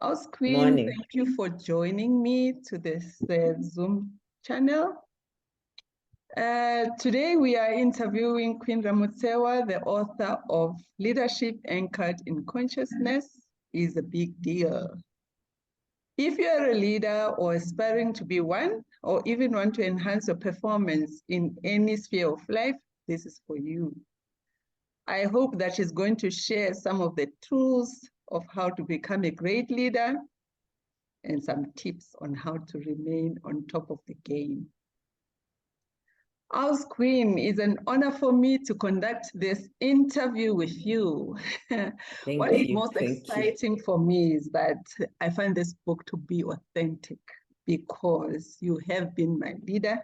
How's Queen? Morning. Thank you for joining me to this Zoom channel. Today we are interviewing Queen Ramotsehoa, the author of Leadership Anchored in Consciousness is a Big Deal. If you're a leader or aspiring to be one, or even want to enhance your performance in any sphere of life, this is for you. I hope that she's going to share some of the tools of how to become a great leader and some tips on how to remain on top of the game. House Queen, it's an honor for me to conduct this interview with you. What is most exciting for me is that I find this book to be authentic because you have been my leader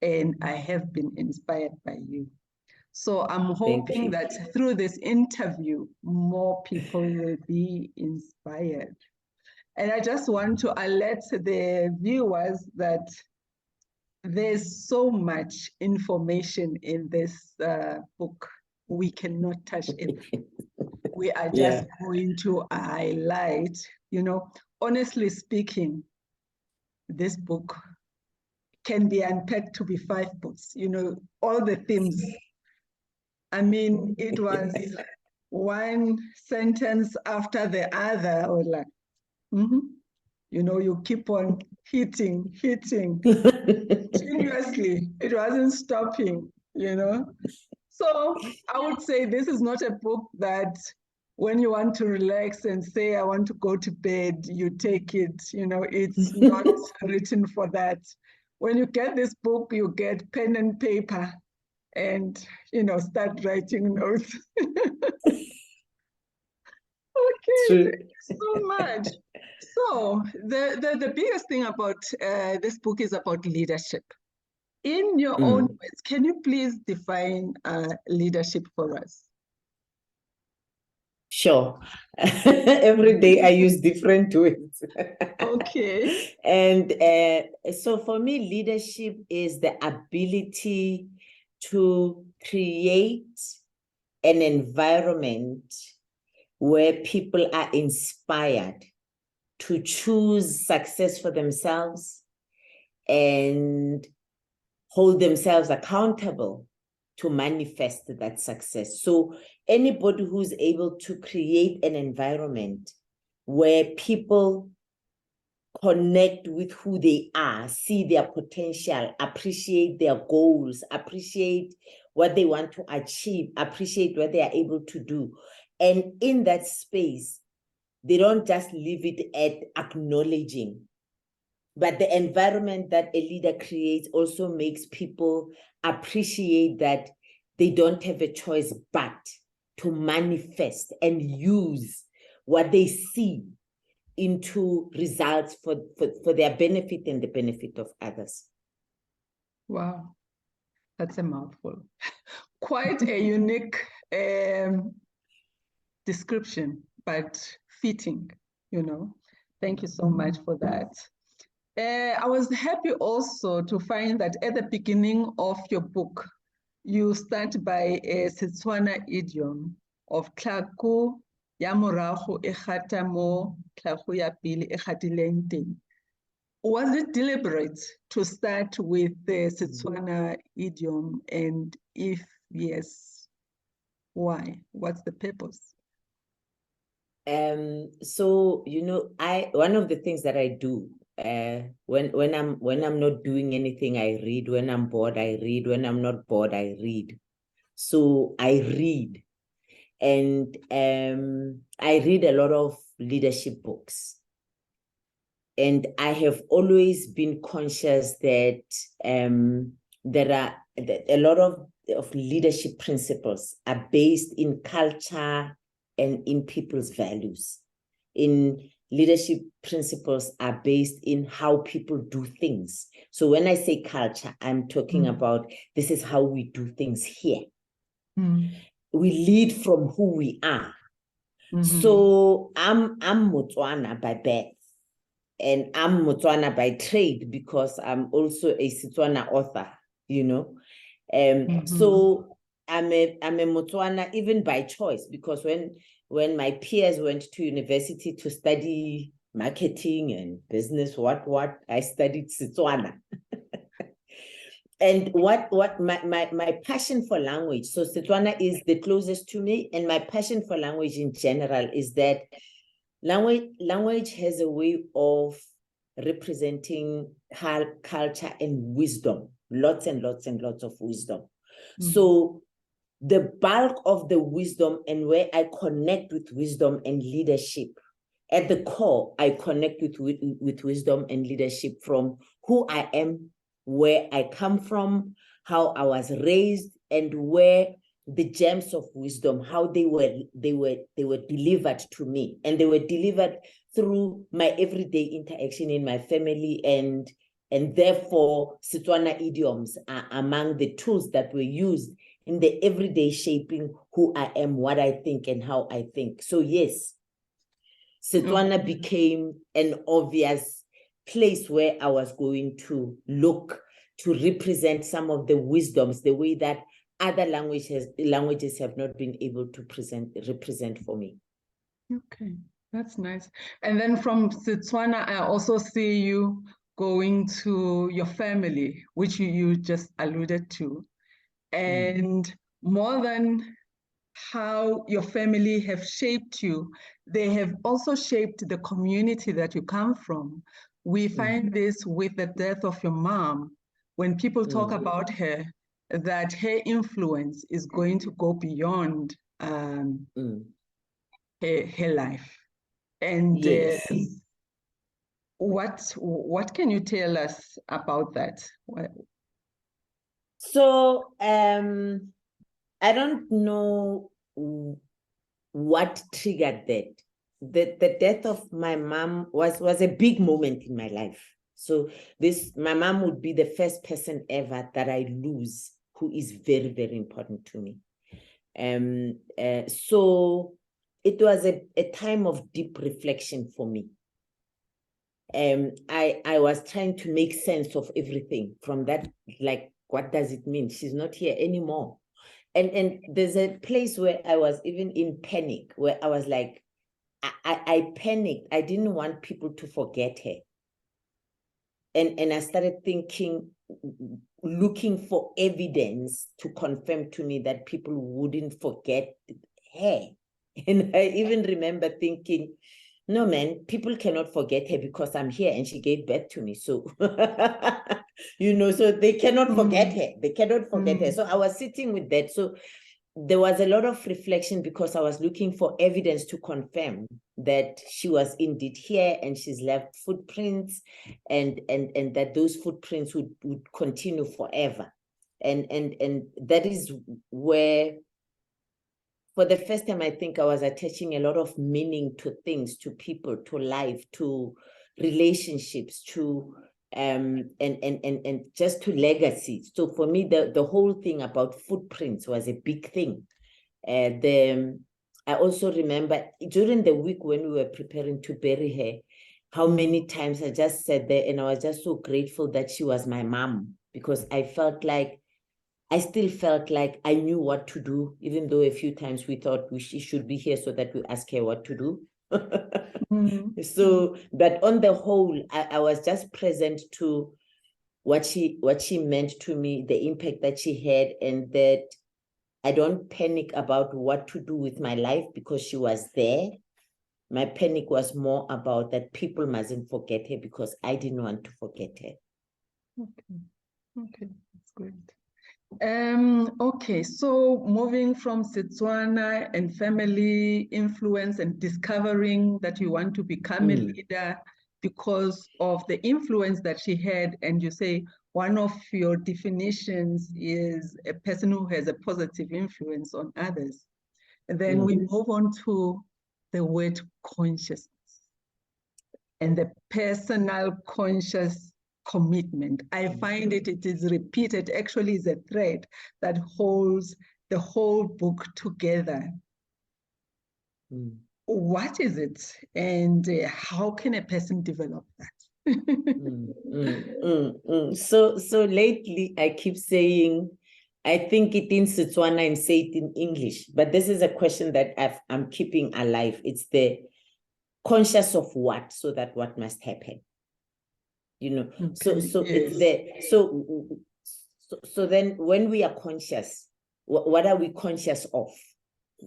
and I have been inspired by you. So I'm hoping that through this interview, more people will be inspired. And I just want to alert the viewers that there's so much information in this book. We cannot touch it. We are just going to highlight, honestly speaking, this book can be unpacked to be 5 books, all the themes. I mean, it was one sentence after the other. I was like, you keep on hitting continuously. It wasn't stopping, So I would say this is not a book that when you want to relax and say, I want to go to bed, you take it, it's not written for that. When you get this book, you get pen and paper and, start writing notes. Okay, True. thank you so much. So the biggest thing about this book is about leadership. In your own words, can you please define leadership for us? Sure. Every day I use different words. Okay. And so for me, leadership is the ability to create an environment where people are inspired to choose success for themselves and hold themselves accountable to manifest that success. So anybody who's able to create an environment where people connect with who they are, see their potential, appreciate their goals, appreciate what they want to achieve, appreciate what they are able to do. And in that space, they don't just leave it at acknowledging, but the environment that a leader creates also makes people appreciate that they don't have a choice but to manifest and use what they see into results for their benefit and the benefit of others. Wow, that's a mouthful. Quite a unique description, but fitting, Thank you so much for that. I was happy also to find that at the beginning of your book, you start by a Setswana idiom of Tlaku ya morago e gata mo tlaku ya pele e gatileng teng. Was it deliberate to start with the Setswana idiom? And if yes, why? What's the purpose? So one of the things that I do when I'm not doing anything, I read. When I'm bored, I read. When I'm not bored, I read. So I read, and I read a lot of leadership books. And I have always been conscious that there are a lot of leadership principles are based in culture and in people's values. In leadership principles are based in how people do things. So when I say culture, I'm talking about this is how we do things here. We lead from who we are. So I'm Motswana by birth. And I'm Motswana by trade because I'm also a Setswana author, So I'm a Motswana even by choice, because when my peers went to university to study marketing and business, what. I studied Setswana. And what my passion for language, so Setswana is the closest to me, and my passion for language in general is that language has a way of representing culture and wisdom, lots and lots and lots of wisdom. So the bulk of the wisdom, and where I connect with wisdom and leadership, at the core, I connect with wisdom and leadership from who I am, where I come from, how I was raised, and where the gems of wisdom, how they were delivered to me. And they were delivered through my everyday interaction in my family, and therefore Setswana idioms are among the tools that were used in the everyday shaping who I am, what I think, and how I think. So yes, Setswana became an obvious place where I was going to look to represent some of the wisdoms, the way that other languages have not been able to represent for me. Okay, that's nice. And then from Setswana, I also see you going to your family, which you just alluded to. And more than how your family have shaped you, they have also shaped the community that you come from. We find this with the death of your mom. When people talk about her, that her influence is going to go beyond her life. And yes. What can you tell us about that? So I don't know what triggered that. The death of my mom was a big moment in my life. So my mom would be the first person ever that I lose who is very, very important to me. So it was a time of deep reflection for me. I was trying to make sense of everything from that, like, what does it mean? She's not here anymore. And there's a place where I was even in panic, where I was like, I panicked. I didn't want people to forget her. And I started thinking, looking for evidence to confirm to me that people wouldn't forget her. And I even remember thinking, no, man, people cannot forget her because I'm here and she gave birth to me. So, so they cannot forget her. They cannot forget her. So I was sitting with that. So there was a lot of reflection because I was looking for evidence to confirm that she was indeed here and she's left footprints, and that those footprints would continue forever. And that is where, for the first time, I think I was attaching a lot of meaning to things, to people, to life, to relationships, to and just to legacy. So for me, the whole thing about footprints was a big thing. I also remember during the week when we were preparing to bury her, how many times I just sat there and I was just so grateful that she was my mom, because I still felt like I knew what to do, even though a few times we thought she should be here so that we ask her what to do. So, but on the whole, I was just present to what she meant to me, the impact that she had, and that I don't panic about what to do with my life because she was there. My panic was more about that people mustn't forget her because I didn't want to forget her. Okay, that's great. Okay, so moving from Setswana and family influence and discovering that you want to become a leader because of the influence that she had, and you say one of your definitions is a person who has a positive influence on others. And then we move on to the word consciousness and the personal conscious commitment. I find it is repeated, actually is a thread that holds the whole book together. What is it, and how can a person develop that? So lately I keep saying, I think it in Setswana and say it in English, but this is a question that I'm keeping alive. It's the Conscious of what? So that what must happen. You know, okay, so yes. it's there. So then when we are conscious, what are we conscious of?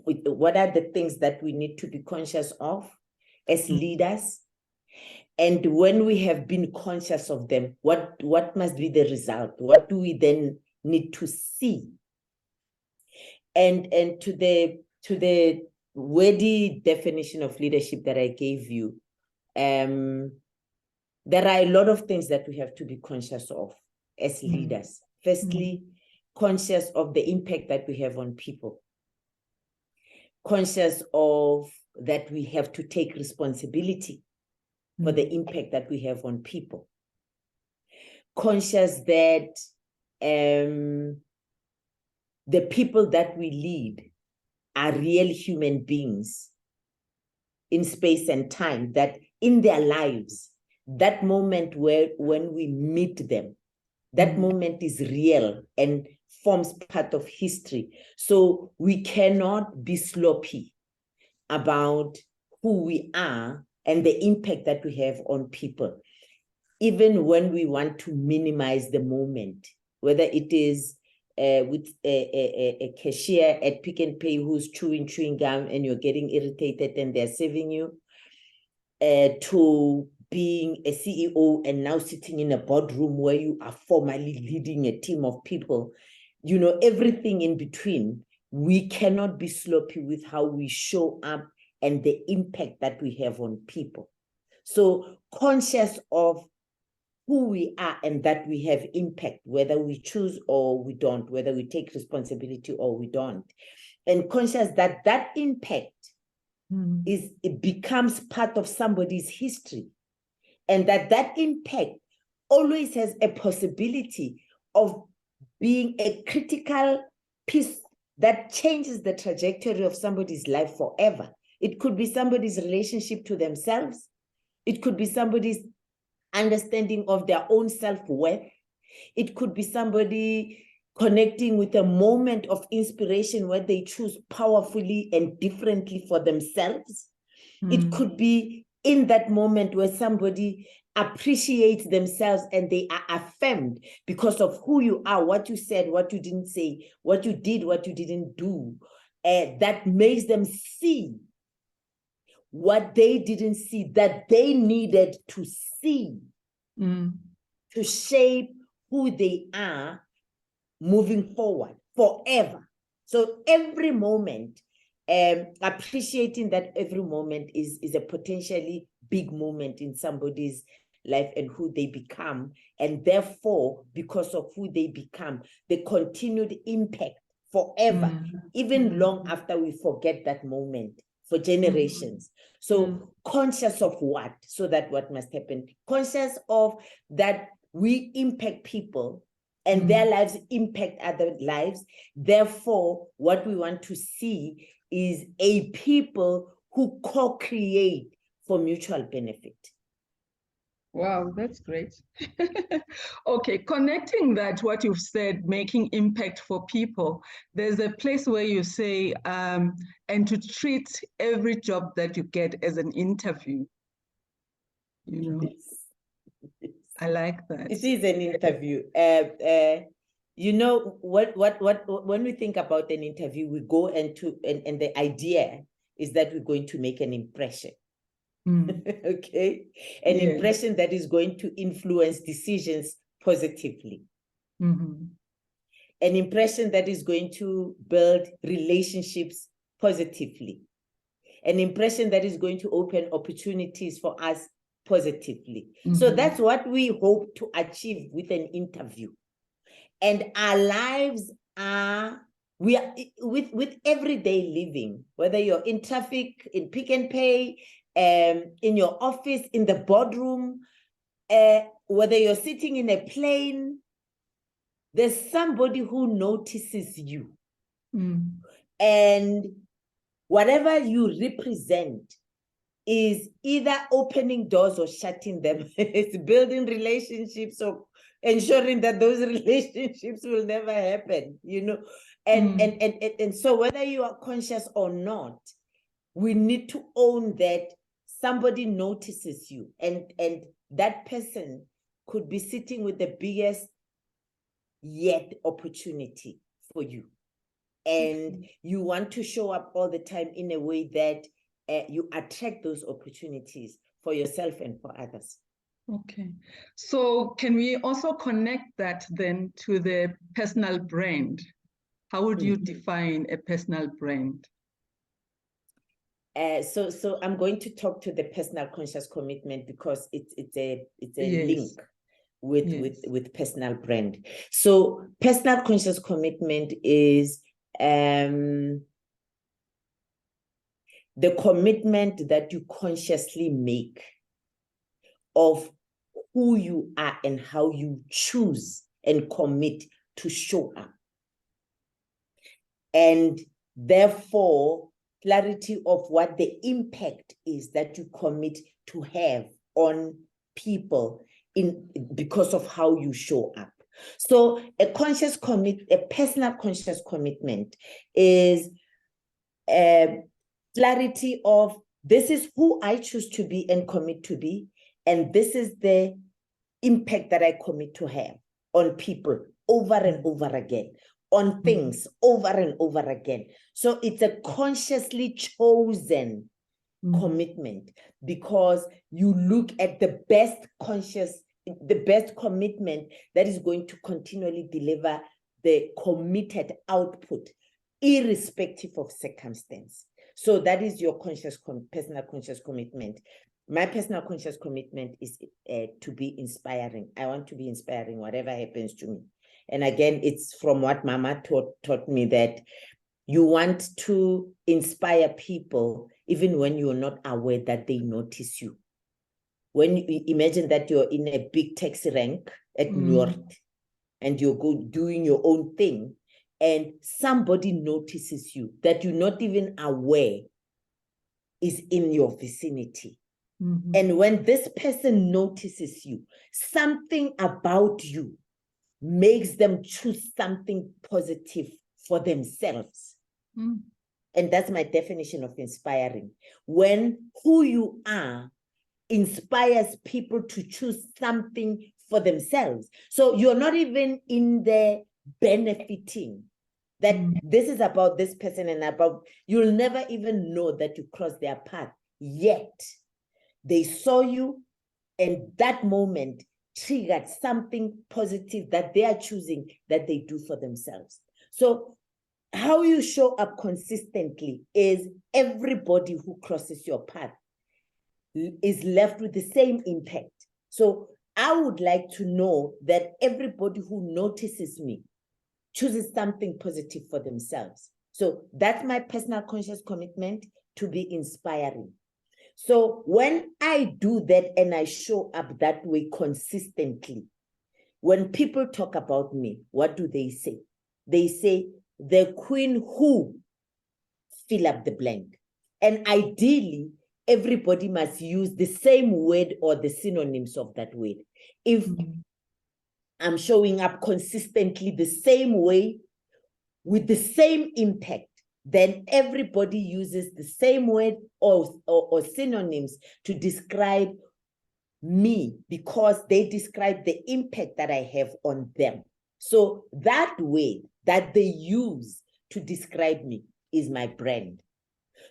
What are the things that we need to be conscious of as leaders? And when we have been conscious of them, what must be the result? What do we then need to see? And to the wordy definition of leadership that I gave you, there are a lot of things that we have to be conscious of as leaders. Firstly, conscious of the impact that we have on people. Conscious of that we have to take responsibility for the impact that we have on people. Conscious that the people that we lead are real human beings in space and time, that in their lives, that moment when we meet them, that moment is real and forms part of history. So we cannot be sloppy about who we are and the impact that we have on people, even when we want to minimize the moment, whether it is with a cashier at Pick n Pay who's chewing gum and you're getting irritated and they're serving you, to being a CEO and now sitting in a boardroom where you are formally leading a team of people, you know, everything in between. We cannot be sloppy with how we show up and the impact that we have on people. So conscious of who we are and that we have impact, whether we choose or we don't, whether we take responsibility or we don't. And conscious that that impact it becomes part of somebody's history, and that impact always has a possibility of being a critical piece that changes the trajectory of somebody's life forever. It could be somebody's relationship to themselves. It could be somebody's understanding of their own self-worth. It could be somebody connecting with a moment of inspiration where they choose powerfully and differently for themselves. It could be in that moment where somebody appreciates themselves and they are affirmed because of who you are, what you said, what you didn't say, what you did, what you didn't do. That makes them see what they didn't see, that they needed to see to shape who they are moving forward forever. So every moment, appreciating that every moment is a potentially big moment in somebody's life and who they become. And therefore, because of who they become, the continued impact forever, even long after we forget that moment, for generations. So conscious of what? So that what must happen? Conscious of that we impact people and their lives impact other lives. Therefore, what we want to see is a people who co-create for mutual benefit. Wow, that's great. Okay, connecting that, what you've said, making impact for people, there's a place where you say, and to treat every job that you get as an interview. You know, I like that. It is an interview. You know, when we think about an interview, we go into, and the idea is that we're going to make an impression. Okay, an impression that is going to influence decisions positively. An impression that is going to build relationships positively. An impression that is going to open opportunities for us positively. So that's what we hope to achieve with an interview. And our lives are, we are with everyday living, whether you're in traffic, in Pick n Pay, in your office, in the boardroom, whether you're sitting in a plane, there's somebody who notices you. And whatever you represent is either opening doors or shutting them. It's building relationships or ensuring that those relationships will never happen, you know. And so whether you are conscious or not, we need to own that somebody notices you, and that person could be sitting with the biggest yet opportunity for you. And you want to show up all the time in a way that you attract those opportunities for yourself and for others. Okay. So can we also connect that then to the personal brand? How would you define a personal brand? So I'm going to talk to the personal conscious commitment because it's a Yes. link with personal brand. So personal conscious commitment is the commitment that you consciously make of who you are and how you choose and commit to show up. And therefore, clarity of what the impact is that you commit to have on people because of how you show up. So a personal conscious commitment is clarity of this is who I choose to be and commit to be, and this is the impact that I commit to have on people over and over again, on things over and over again. So it's a consciously chosen commitment, because you look at the best commitment that is going to continually deliver the committed output, irrespective of circumstance. So that is your personal conscious commitment. My personal conscious commitment is to be inspiring. I want to be inspiring, whatever happens to me. And again, it's from what Mama taught me, that you want to inspire people even when you're not aware that they notice you. When you imagine that you're in a big taxi rank at North and you're doing your own thing, and somebody notices you that you're not even aware is in your vicinity. And when this person notices you, something about you makes them choose something positive for themselves. And that's my definition of inspiring. When who you are inspires people to choose something for themselves. So you're not even in the benefiting, that this is about this person and about, you'll never even know that you crossed their path, yet they saw you, and that moment triggered something positive that they are choosing, that they do for themselves. So how you show up consistently is everybody who crosses your path is left with the same impact. So I would like to know that everybody who notices me chooses something positive for themselves. So that's my personal conscious commitment, to be inspiring. So when I do that and I show up that way consistently, when people talk about me, what do they say? They say, the queen who, fill up the blank. And ideally, everybody must use the same word or the synonyms of that word. If I'm showing up consistently the same way, with the same impact, then everybody uses the same word or synonyms to describe me, because they describe the impact that I have on them. So that way that they use to describe me is my brand.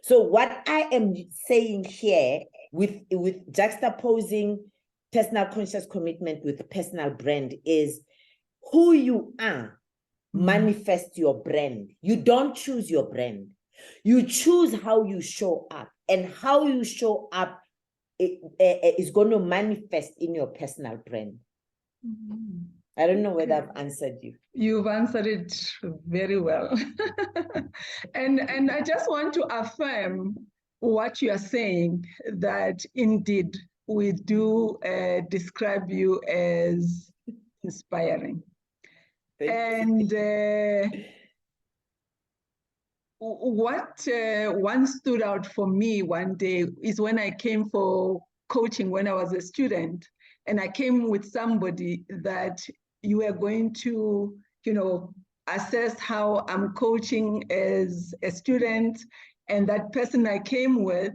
So what I am saying here, with juxtaposing personal conscious commitment with personal brand, is who you are manifest your brand. You don't choose your brand. You choose how you show up, and how you show up is going to manifest in your personal brand. I don't know whether I've answered you. You've answered it very well. and I just want to affirm what you are saying, that indeed we do describe you as inspiring. And what once stood out for me one day is when I came for coaching when I was a student, and I came with somebody that you were going to, assess how I'm coaching as a student. And that person I came with,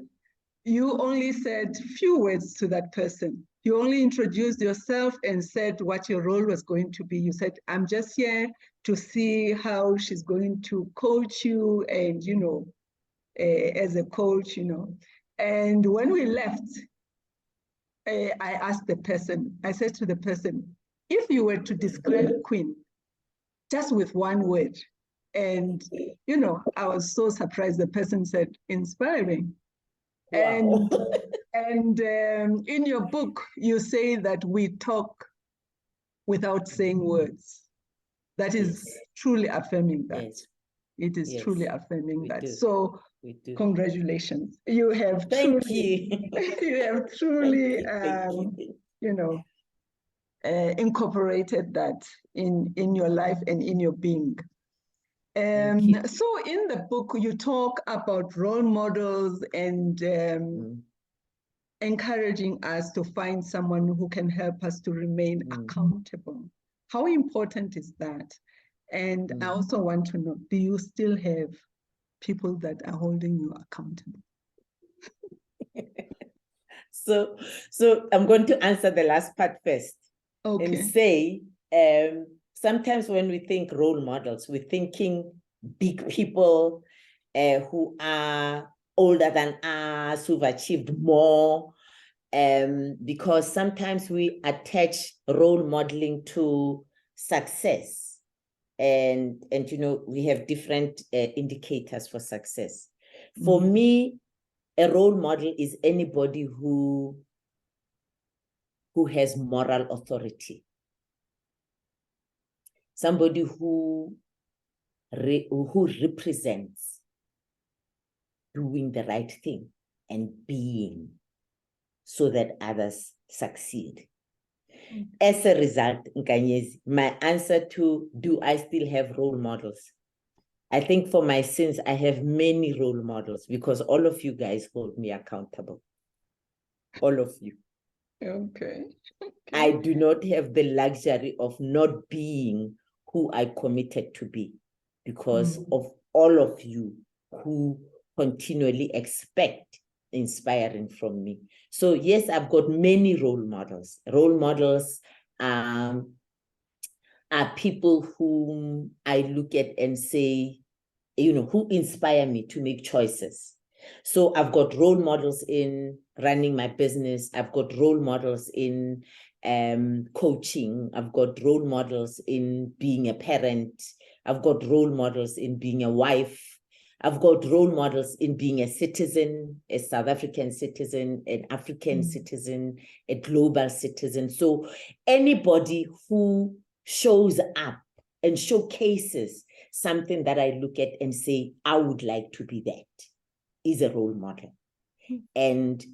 you only said few words to that person. You only introduced yourself and said what your role was going to be. You said, I'm just here to see how she's going to coach you and, as a coach, And when we left, I asked the person, I said to the person, if you were to describe Queen just with one word, and, I was so surprised. The person said, inspiring. Wow. And in your book, you say that we talk without saying words. That is truly affirming that. Yes. It is truly affirming that. Do. So congratulations. You have Thank truly, you. you have truly, incorporated that in your life and in your being. So in the book, you talk about role models and encouraging us to find someone who can help us to remain accountable. How important is that? And I also want to know, do you still have people that are holding you accountable? So I'm going to answer the last part first. And say, sometimes when we think role models, we're thinking big people who are older than us, who've achieved more, because sometimes we attach role modeling to success. And we have different indicators for success. For me, a role model is anybody who has moral authority. Somebody who represents doing the right thing and being so that others succeed. As a result, Nkanyezi, my answer to do I still have role models? I think for my sins, I have many role models because all of you guys hold me accountable. All of you. Okay. I do not have the luxury of not being who I committed to be because of all of you who continually expect inspiring from me. So yes, I've got many role models. Role models are people whom I look at and say, who inspire me to make choices. So I've got role models in running my business. I've got role models in coaching. I've got role models in being a parent. I've got role models in being a wife. I've got role models in being a citizen, a South African citizen, an African citizen, a global citizen. So anybody who shows up and showcases something that I look at and say, I would like to be that, is a role model. And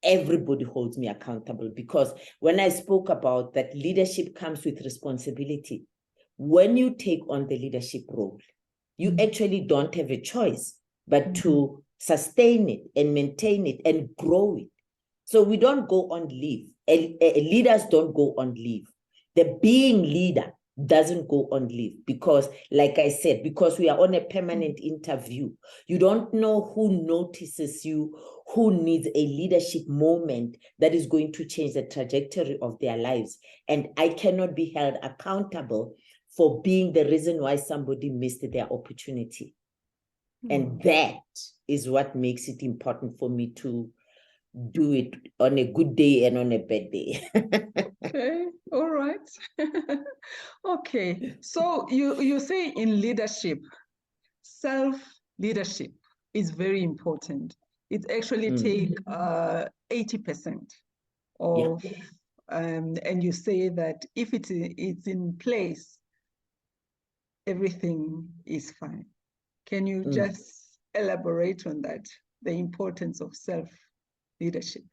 everybody holds me accountable because when I spoke about that leadership comes with responsibility, when you take on the leadership role, you actually don't have a choice but to sustain it and maintain it and grow it. So we don't go on leave. Leaders don't go on leave. The being leader doesn't go on leave because, like I said, because we are on a permanent interview, you don't know who notices you, who needs a leadership moment that is going to change the trajectory of their lives. And I cannot be held accountable for being the reason why somebody missed their opportunity. And that is what makes it important for me to do it on a good day and on a bad day. Okay, all right. Okay, so you say in leadership, self-leadership is very important. It actually takes 80% of, and you say that if it's in place, everything is fine. Can you just elaborate on that, the importance of self-leadership?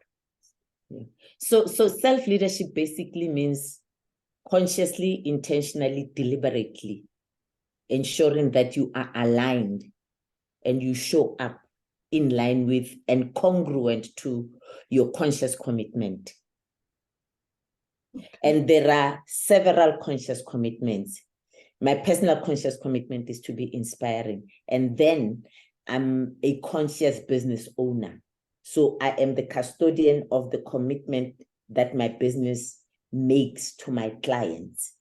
Yeah. So self-leadership basically means consciously, intentionally, deliberately ensuring that you are aligned and you show up in line with and congruent to your conscious commitment. Okay. And there are several conscious commitments. My personal conscious commitment is to be inspiring. And then I'm a conscious business owner. So I am the custodian of the commitment that my business makes to my clients.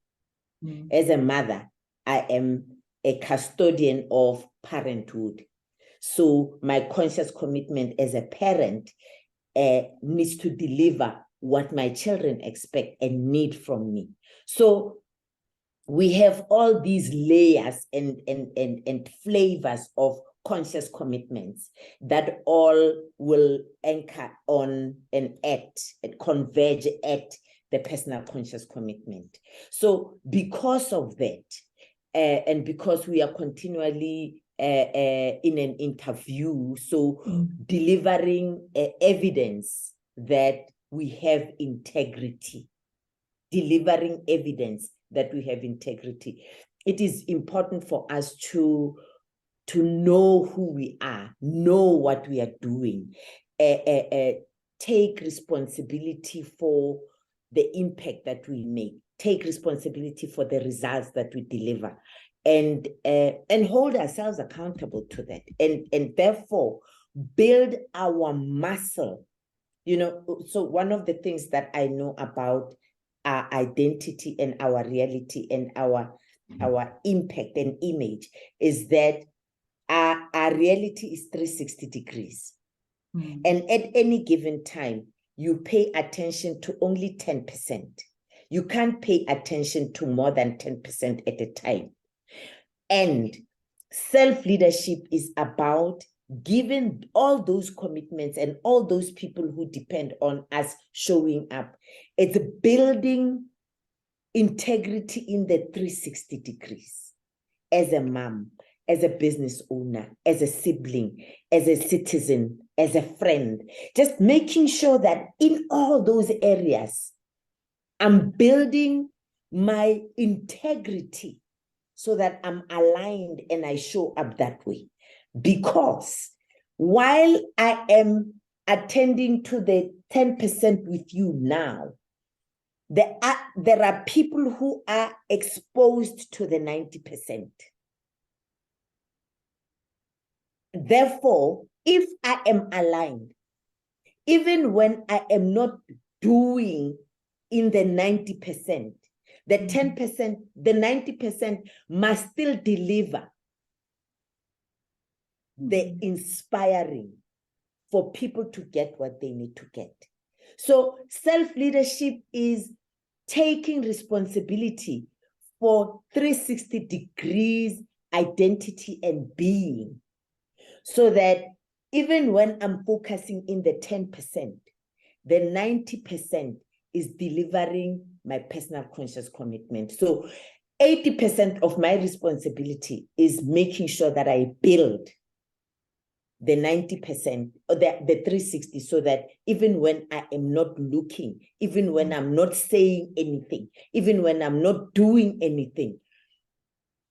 As a mother, I am a custodian of parenthood. So my conscious commitment as a parent needs to deliver what my children expect and need from me. So we have all these layers and flavors of conscious commitments that all will anchor on and converge at the personal conscious commitment. So because of that, and because we are continually in an interview, so delivering evidence that we have integrity, delivering evidence that we have integrity. It is important for us to know who we are, know what we are doing, take responsibility for the impact that we make, take responsibility for the results that we deliver, and hold ourselves accountable to that, and therefore build our muscle. You know, so one of the things that I know about our identity and our reality and our impact and image is that our reality is 360 degrees. And at any given time, you pay attention to only 10%. You can't pay attention to more than 10% at a time. And self-leadership is about giving all those commitments and all those people who depend on us showing up. It's building integrity in the 360 degrees. As a mom, as a business owner, as a sibling, as a citizen, as a friend, just making sure that in all those areas, I'm building my integrity so that I'm aligned and I show up that way. Because while I am attending to the 10% with you now, there are people who are exposed to the 90%. Therefore, if I am aligned, even when I am not doing in the 90%, the 10%, the 90% must still deliver the inspiring for people to get what they need to get. So self-leadership is taking responsibility for 360 degrees identity and being, so that even when I'm focusing in the 10%, the 90% is delivering my personal conscious commitment. So 80% of my responsibility is making sure that I build the 90% or the 360, so that even when I am not looking, even when I'm not saying anything, even when I'm not doing anything,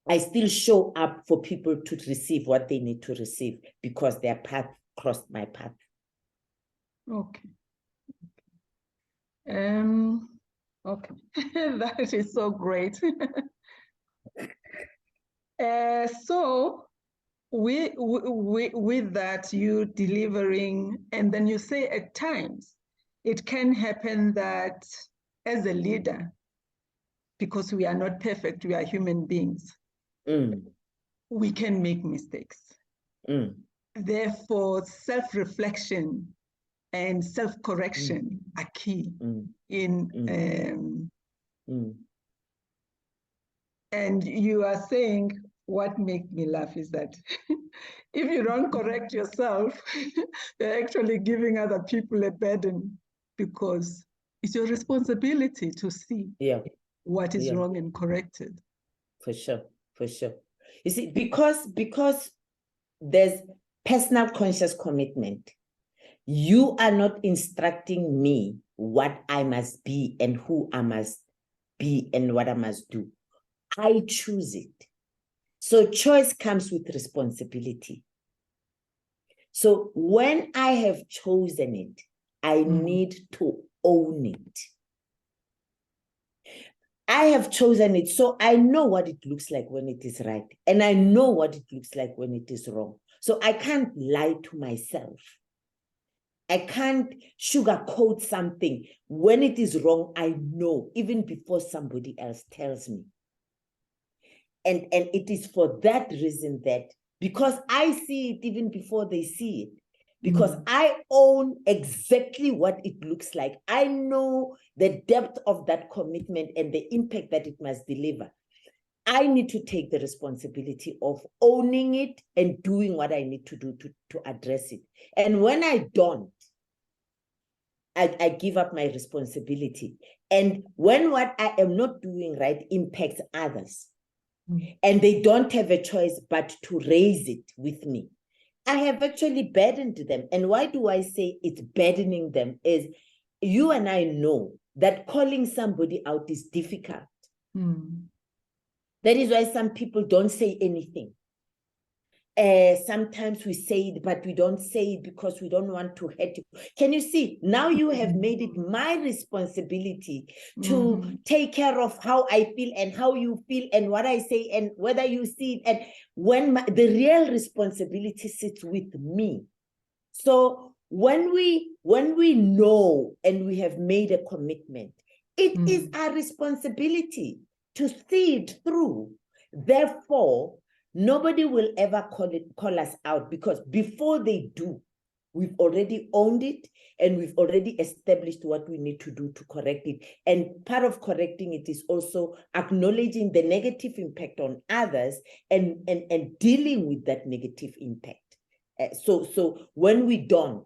I still show up for people to receive what they need to receive because their path crossed my path. Okay. Okay, that is so great. So with that, you delivering, and then you say at times it can happen that as a leader, because we are not perfect, we are human beings, we can make mistakes. Therefore, self-reflection and self-correction are key in and you are saying, what makes me laugh is that if you don't correct yourself, you're actually giving other people a burden, because it's your responsibility to see what is wrong and correct it. For sure, for sure. You see, because there's personal conscious commitment, you are not instructing me what I must be and who I must be and what I must do. I choose it. So choice comes with responsibility. So when I have chosen it, I need to own it. I have chosen it, so I know what it looks like when it is right, and I know what it looks like when it is wrong. So I can't lie to myself. I can't sugarcoat something. When it is wrong, I know, even before somebody else tells me. And it is for that reason that, because I see it even before they see it, because I own exactly what it looks like. I know the depth of that commitment and the impact that it must deliver. I need to take the responsibility of owning it and doing what I need to do to address it. And when I don't, I give up my responsibility. And when what I am not doing right impacts others, and they don't have a choice but to raise it with me, I have actually burdened them. And why do I say it's burdening them? Is you and I know that calling somebody out is difficult. That is why some people don't say anything. Sometimes we say it, but we don't say it because we don't want to hurt you. Can you see? Now you have made it my responsibility to take care of how I feel and how you feel and what I say and whether you see it. And when the real responsibility sits with me. So when we know and we have made a commitment, it is our responsibility to see it through. Therefore, nobody will ever call us out, because before they do, we've already owned it and we've already established what we need to do to correct it. And part of correcting it is also acknowledging the negative impact on others and dealing with that negative impact. So when we don't,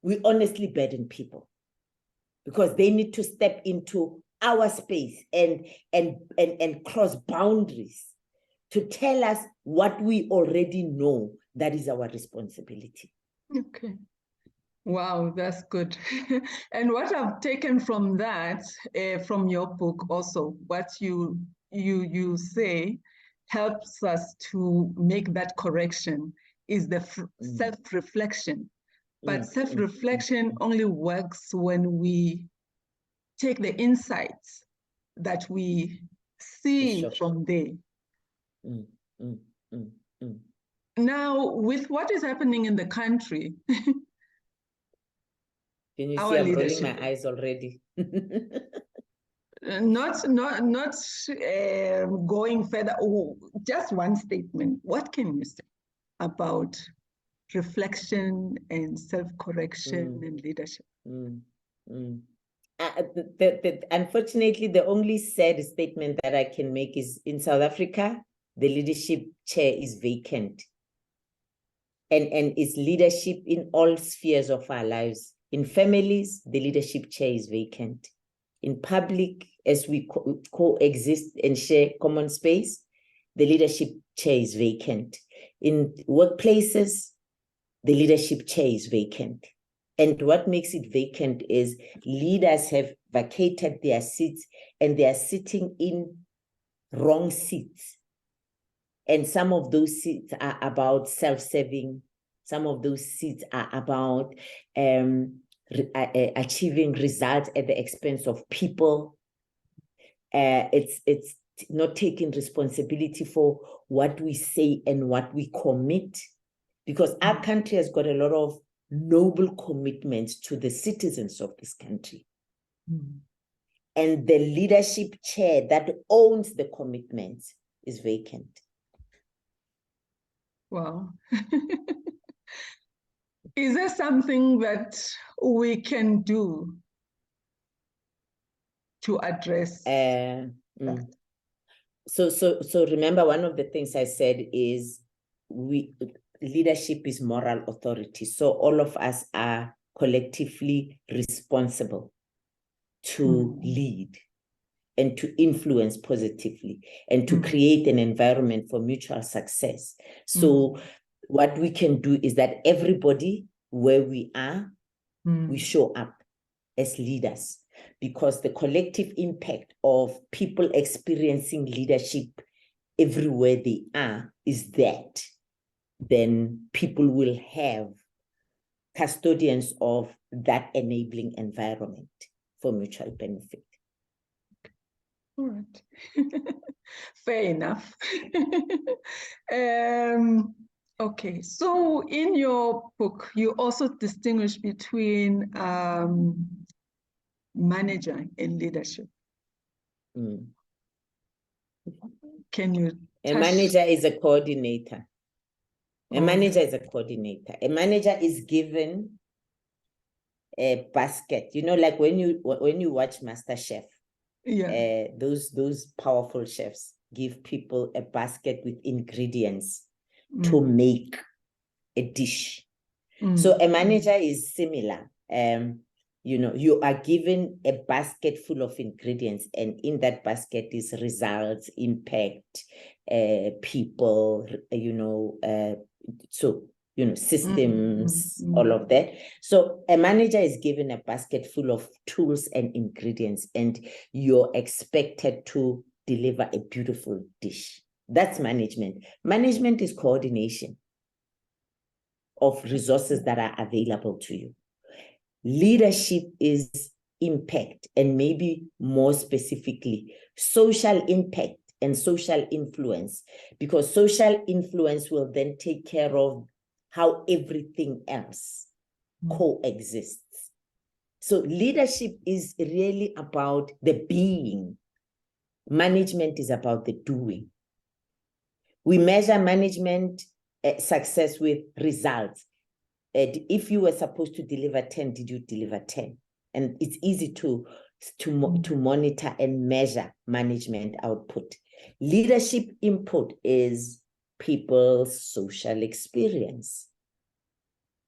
we honestly burden people, because they need to step into our space and cross boundaries to tell us what we already know that is our responsibility. Okay. Wow, that's good. And what I've taken from that, from your book also, what you say helps us to make that correction is the self-reflection. But self-reflection only works when we take the insights that we see from there. Now, with what is happening in the country, can you see I'm rolling my eyes already? Not going further. Just one statement. What can you say about reflection and self-correction and leadership? Unfortunately, the only sad statement that I can make is, in South Africa, the leadership chair is vacant. And it's leadership in all spheres of our lives. In families, the leadership chair is vacant. In public, as we coexist and share common space, the leadership chair is vacant. In workplaces, the leadership chair is vacant. And what makes it vacant is leaders have vacated their seats and they are sitting in wrong seats. And some of those seats are about self-serving. Some of those seats are about achieving results at the expense of people. It's not taking responsibility for what we say and what we commit, because our country has got a lot of noble commitments to the citizens of this country. And the leadership chair that owns the commitments is vacant. Wow. Is there something that we can do to address that? So remember, one of the things I said is leadership is moral authority. So all of us are collectively responsible to lead and to influence positively and to create an environment for mutual success. So what we can do is that everybody where we are, we show up as leaders, because the collective impact of people experiencing leadership everywhere they are is that then people will have custodians of that enabling environment for mutual benefit. All right. Fair enough. Okay, so in your book, you also distinguish between manager and leadership. Mm. Can you A manager is a coordinator. A manager is a coordinator. A manager is given a basket. You know, like when you watch MasterChef, those powerful chefs give people a basket with ingredients to make a dish. So a manager is similar. You know, you are given a basket full of ingredients, and in that basket is results, impact, people, systems, all of that. So a manager is given a basket full of tools and ingredients, and you're expected to deliver a beautiful dish. That's management. Management is coordination of resources that are available to you. Leadership is impact, and maybe more specifically, social impact and social influence, because social influence will then take care of how everything else coexists. So leadership is really about the being. Management is about the doing. We measure management success with results. If you were supposed to deliver 10, did you deliver 10? And it's easy to monitor and measure management output. Leadership input is people's social experience,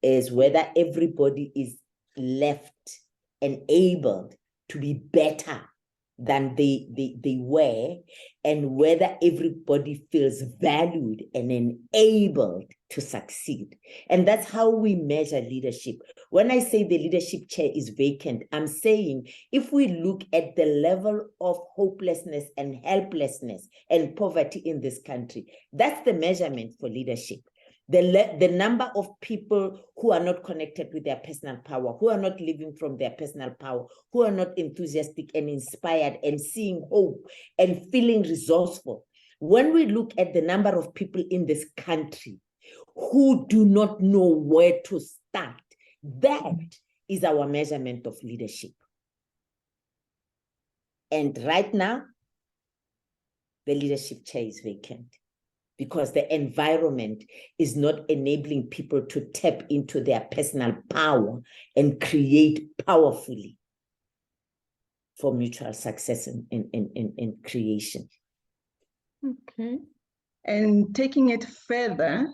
is whether everybody is left enabled to be better than they were, and whether everybody feels valued and enabled to succeed. And that's how we measure leadership. When I say the leadership chair is vacant, I'm saying if we look at the level of hopelessness and helplessness and poverty in this country, that's the measurement for leadership. The number of people who are not connected with their personal power, who are not living from their personal power, who are not enthusiastic and inspired and seeing hope and feeling resourceful. When we look at the number of people in this country who do not know where to start, that is our measurement of leadership. And right now, the leadership chair is vacant, because the environment is not enabling people to tap into their personal power and create powerfully for mutual success in creation. Okay. And taking it further,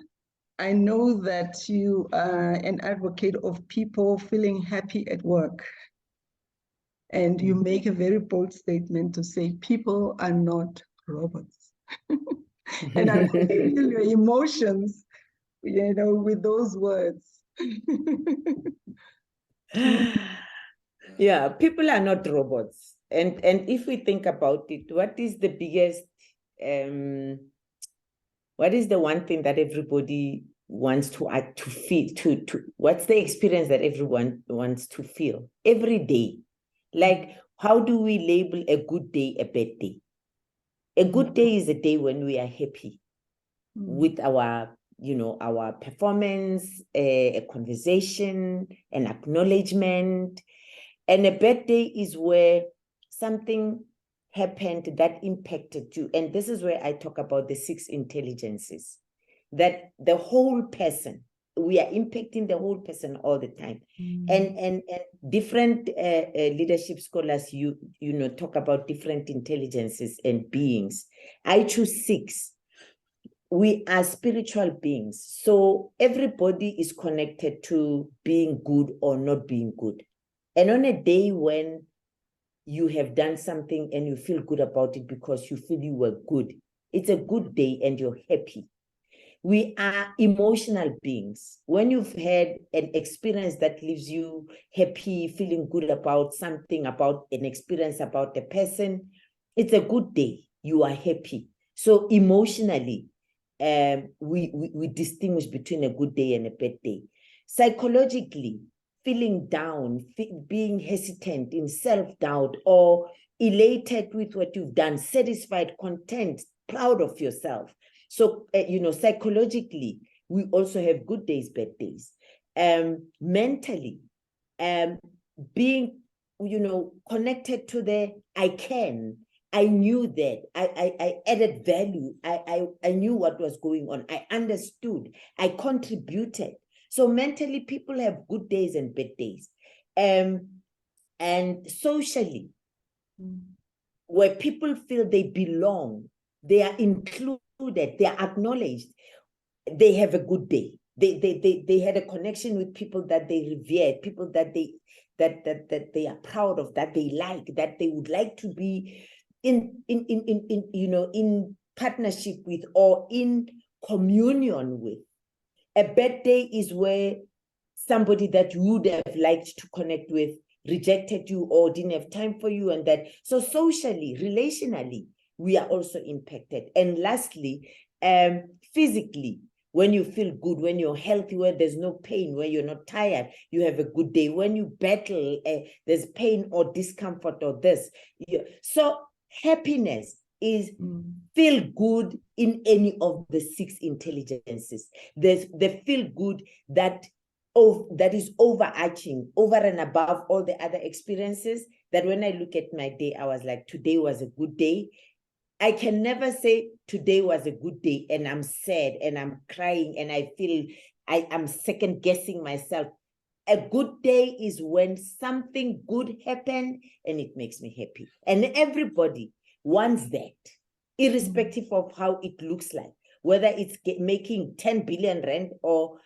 I know that you are an advocate of people feeling happy at work. And you make a very bold statement to say people are not robots. And I feel your emotions, with those words. Yeah, people are not robots. And if we think about it, what is the biggest, what is the one thing that everybody wants to feel, what's the experience that everyone wants to feel every day? Like, how do we label a good day a bad day? A good day is a day when we are happy with our performance, a conversation, an acknowledgement. And a bad day is where something happened that impacted you. And this is where I talk about the 6 intelligences, that the whole person, we are impacting the whole person all the time. And different leadership scholars, talk about different intelligences and beings. I choose 6. We are spiritual beings. So everybody is connected to being good or not being good. And on a day when you have done something and you feel good about it because you feel you were good, it's a good day and you're happy. We are emotional beings. When you've had an experience that leaves you happy, feeling good about something, about an experience, about a person, it's a good day. You are happy. So emotionally, we distinguish between a good day and a bad day. Psychologically, feeling down, being hesitant, in self-doubt, or elated with what you've done, satisfied, content, proud of yourself. So, psychologically, we also have good days, bad days. Mentally, being, connected to the I knew that I added value. I knew what was going on. I understood. I contributed. So mentally, people have good days and bad days. And socially, where people feel they belong, they are included, they are acknowledged, they have a good day. They had a connection with people that they revered, people that they are proud of, that they like, that they would like to be in partnership with or in communion with. A bad day is where somebody that you would have liked to connect with rejected you or didn't have time for you, and that. So socially, relationally, we are also impacted. And lastly, physically, when you feel good, when you're healthy, where there's no pain, when you're not tired, you have a good day. When you battle, there's pain or discomfort or this. So happiness is feel good in any of the 6 intelligences. There's the feel good that is overarching, over and above all the other experiences, that when I look at my day, I was like, today was a good day. I can never say today was a good day and I'm sad and I'm crying and I feel I'm second guessing myself. A good day is when something good happened and it makes me happy. And everybody wants that, irrespective of how it looks like, whether it's making 10 billion rand or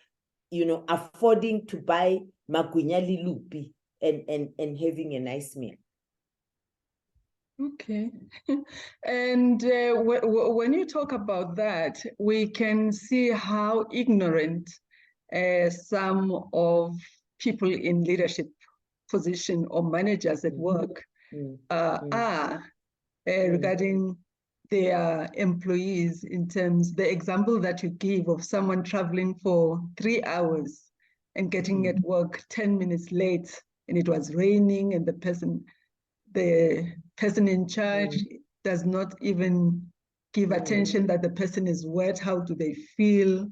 affording to buy magunyali lupi and having a nice meal. Okay. And when you talk about that, we can see how ignorant some of people in leadership position or managers at work are regarding their employees, in terms, the example that you give of someone traveling for 3 hours and getting at work 10 minutes late, and it was raining, and the person in charge does not even give attention that the person is wet. How do they feel?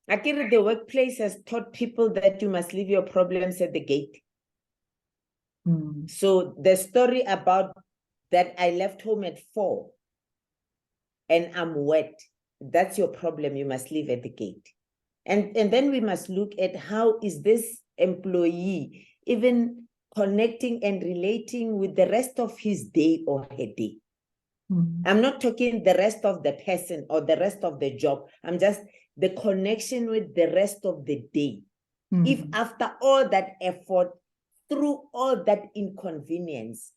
I think the workplace has taught people that you must leave your problems at the gate. So the story about that I left home at 4 and I'm wet, that's your problem. You must leave at the gate. And then we must look at how is this employee even connecting and relating with the rest of his day or her day. I'm not talking the rest of the person or the rest of the job. I'm just the connection with the rest of the day. If after all that effort, through all that inconvenience,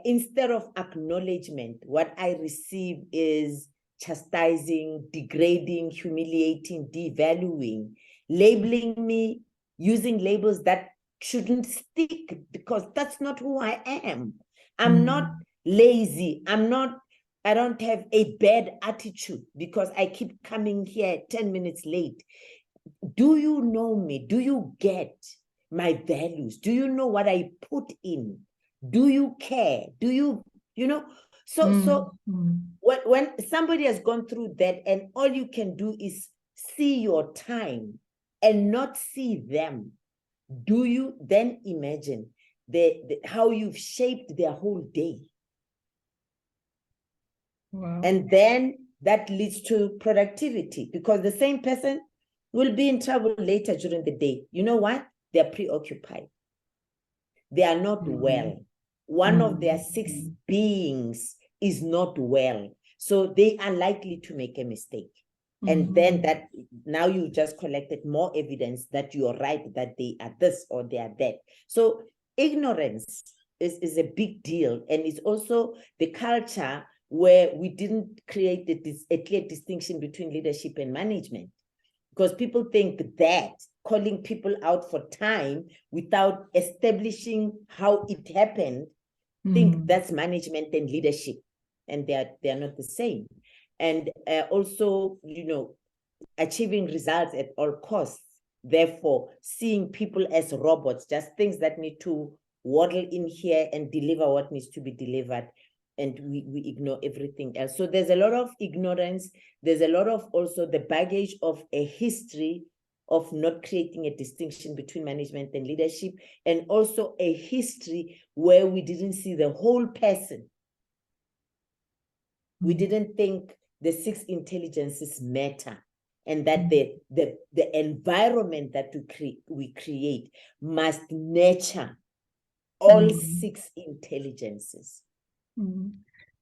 instead of acknowledgement, what I receive is chastising, degrading, humiliating, devaluing, labeling me, using labels that shouldn't stick, because that's not who I am. I'm not lazy. I don't have a bad attitude because I keep coming here 10 minutes late. Do you know me? Do you get my values? Do you know what I put in? Do you care? Do you, So when somebody has gone through that and all you can do is see your time and not see them, do you then imagine how you've shaped their whole day? Wow. And then that leads to productivity, because the same person will be in trouble later during the day. You know what? They're preoccupied. They are not well. One of their 6 beings is not well. So they are likely to make a mistake. And then that now you just collected more evidence that you're right, that they are this or they are that. So ignorance is a big deal. And it's also the culture where we didn't create a clear distinction between leadership and management. Because people think that calling people out for time without establishing how it happened, think that's management and leadership. And they are not the same. And also, achieving results at all costs. Therefore, seeing people as robots, just things that need to waddle in here and deliver what needs to be delivered. we ignore everything else. So there's a lot of ignorance. There's a lot of also the baggage of a history of not creating a distinction between management and leadership, and also a history where we didn't see the whole person. We didn't think the 6 intelligences matter, and that the environment that we create must nurture all 6 intelligences.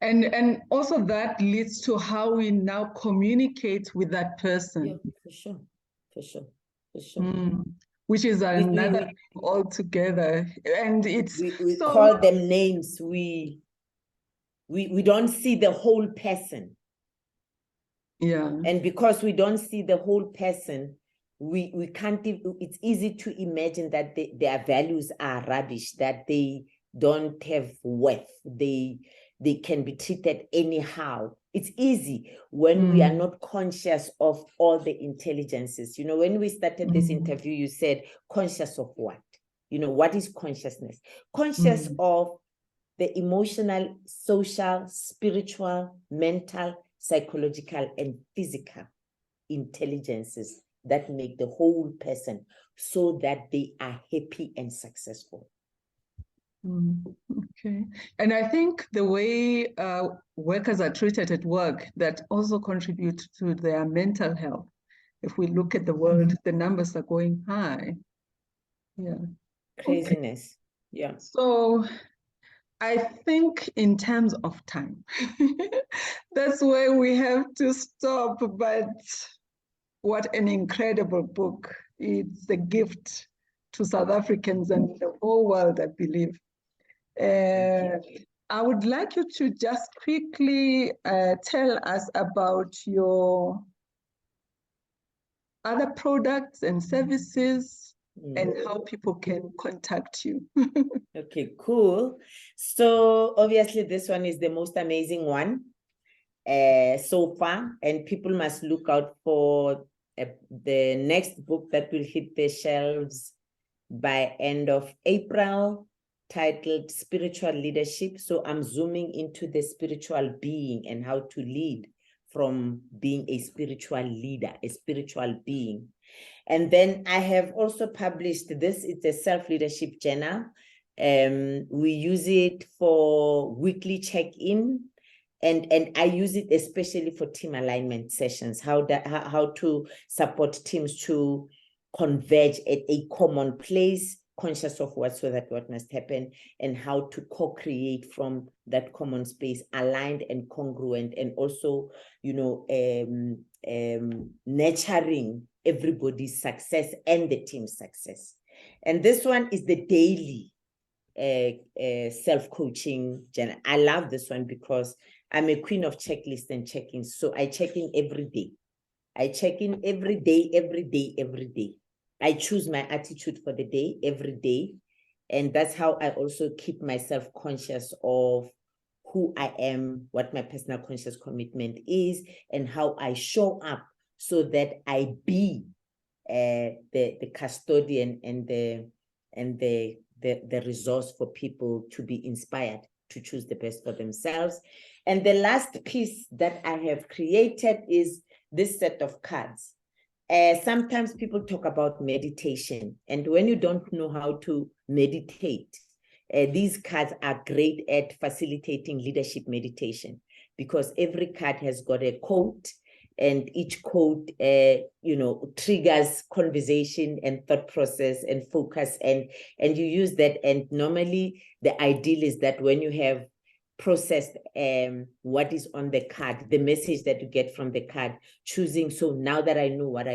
And also that leads to how we now communicate with that person. Yeah, for sure. Which is another thing altogether. And it's we call them names. We don't see the whole person. Yeah. And because we don't see the whole person, we can't, it's easy to imagine that their values are rubbish, that they don't have worth, they can be treated anyhow. It's easy when we are not conscious of all the intelligences. You know, when we started this interview, you said, conscious of what? You know, what is consciousness? Conscious of the emotional, social, spiritual, mental, psychological, and physical intelligences that make the whole person so that they are happy and successful. Okay. And I think the way workers are treated at work, that also contribute to their mental health. If we look at the world, the numbers are going high. Yeah. Craziness. Okay. Yeah. So I think in terms of time, that's where we have to stop. But what an incredible book. It's a gift to South Africans and the whole world, I believe. I would like you to just quickly tell us about your other products and services and how people can contact you. Okay, cool. So obviously this one is the most amazing one so far, and people must look out for the next book that will hit the shelves by end of April, titled Spiritual Leadership. So I'm zooming into the spiritual being and how to lead from being a spiritual leader, a spiritual being. And then I have also published this. It's a self-leadership journal. We use it for weekly check-in, and I use it especially for team alignment sessions, how to support teams to converge at a common place, conscious of what, so that what must happen, and how to co-create from that common space, aligned and congruent, and also, you know, nurturing everybody's success and the team's success. And this one is the daily self-coaching journal. I love this one because I'm a queen of checklists and check-ins. So I check in every day. I check in every day, every day, every day. I choose my attitude for the day, every day. And that's how I also keep myself conscious of who I am, what my personal conscious commitment is, and how I show up so that I be the custodian and the resource for people to be inspired to choose the best for themselves. And the last piece that I have created is this set of cards. Sometimes people talk about meditation, and when you don't know how to meditate, these cards are great at facilitating leadership meditation, because every card has got a quote, and each quote, you know, triggers conversation and thought process and focus, and you use that. And normally the ideal is that when you have processed what is on the card, the message that you get from the card, choosing, so now that I know, what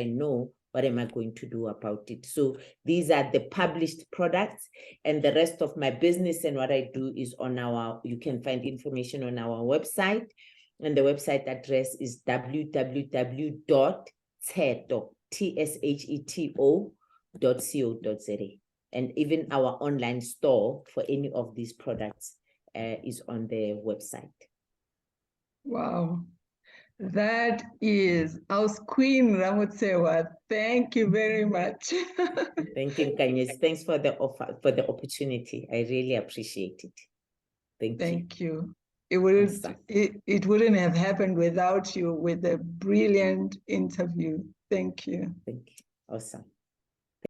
am I going to do about it? So these are the published products, and the rest of my business and what I do is on you can find information on our website. And the website address is www.tsheto.co.za. And even our online store for any of these products is on the website. Wow. That is our Queen Ramotsehoa. Thank you very much. Thank you, Kanyes. Thanks for the offer, for the opportunity. I really appreciate it. Thank you. Thank you. it wouldn't have happened without you with a brilliant interview. Thank you. Thank you. Awesome.